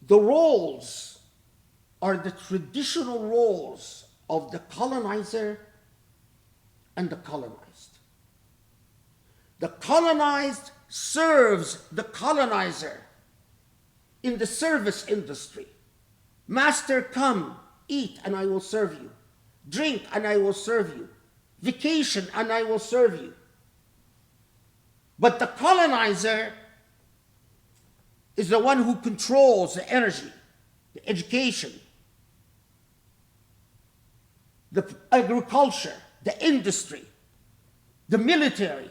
the roles are the traditional roles of the colonizer and the colonized. The colonized serves the colonizer in the service industry. Master, come, eat, and I will serve you. Drink, and I will serve you. Vacation, and I will serve you. But the colonizer is the one who controls the energy, the education, the agriculture, the industry, the military.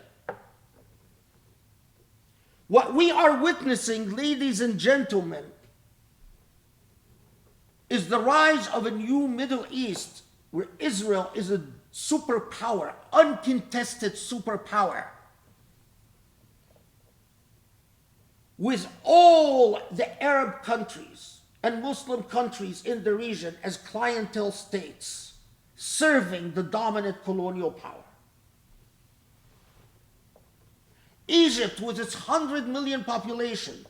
What we are witnessing, ladies and gentlemen, is the rise of a new Middle East where Israel is a superpower, uncontested superpower, with all the Arab countries and Muslim countries in the region as clientele states, serving the dominant colonial power. Egypt, with its 100 million population,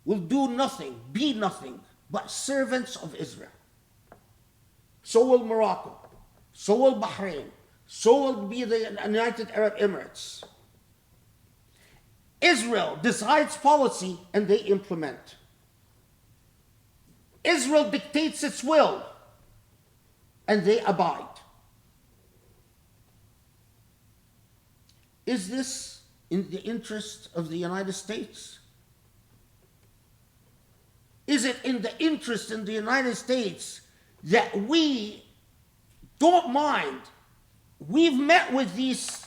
will do nothing, be nothing, but servants of Israel. So will Morocco, so will Bahrain, so will be the United Arab Emirates. Israel decides policy and they implement. Israel dictates its will and they abide. Is this in the interest of the United States? Is it in the interest of the United States that we don't mind? We've met with these,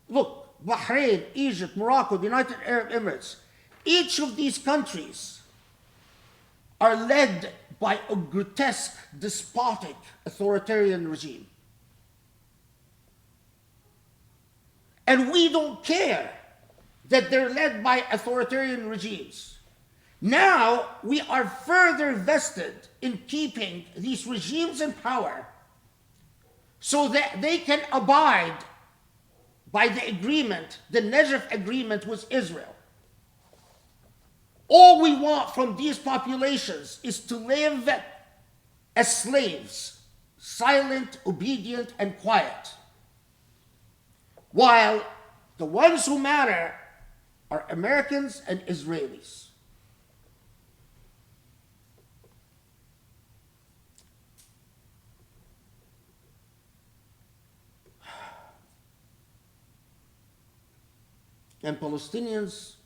look, Bahrain, Egypt, Morocco, the United Arab Emirates. Each of these countries are led by a grotesque, despotic, authoritarian regime. And we don't care that they're led by authoritarian regimes. Now we are further vested in keeping these regimes in power so that they can abide by the agreement, the Najaf agreement with Israel. All we want from these populations is to live as slaves, silent, obedient, and quiet, while the ones who matter are Americans and Israelis. And Palestinians,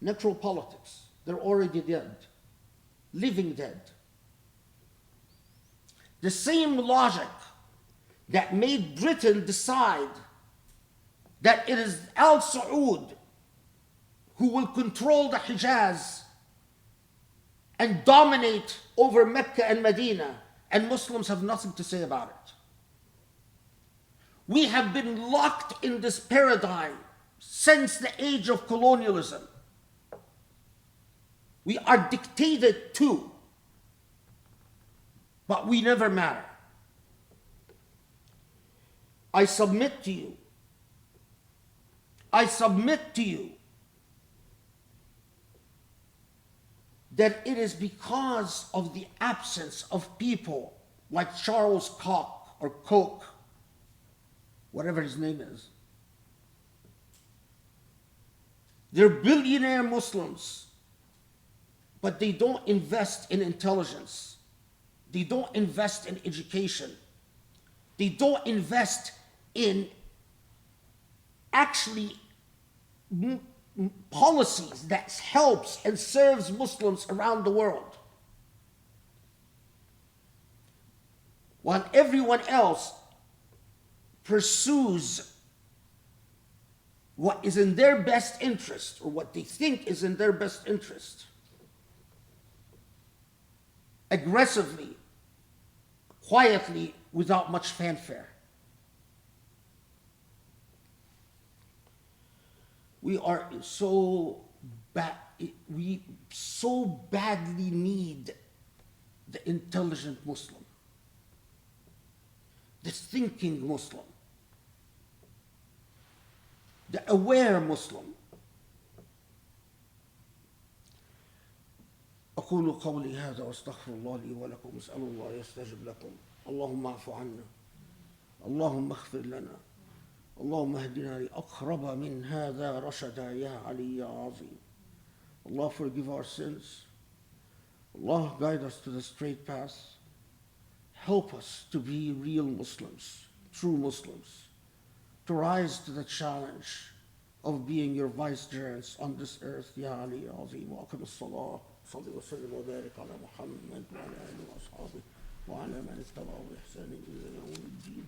natural politics, they're already dead, living dead. The same logic that made Britain decide that it is Al Saud who will control the Hijaz and dominate over Mecca and Medina, and Muslims have nothing to say about it. We have been locked in this paradigm since the age of colonialism. We are dictated to, but we never matter. I submit to you that it is because of the absence of people like Charles Koch, whatever his name is. They're billionaire Muslims, but they don't invest in intelligence. They don't invest in education. They don't invest in actually policies that helps and serves Muslims around the world. while everyone else pursues what is in their best interest, or what they think is in their best interest, aggressively, quietly, without much fanfare. We so badly need the intelligent Muslim, the thinking Muslim, the aware Muslim. أقول قولي هذا وأستغفر الله لي ولكم أسأل الله يستجب لكم اللهم اعف عنا اللهم اغفر لنا اللهم اهدنا لأقرب من هذا رشدا يا علي يا عظيم. Allah forgive our sins. Allah guide us to the straight path. Help us to be real Muslims, true Muslims, to rise to the challenge of being your vicegerents on this earth. Ya Ali Ya Azim wa aqim as-salah. صلي وسلم وبارك على محمد وعلى آله وأصحابه وعلى من اتبعه بإحسان إلى يوم الدين.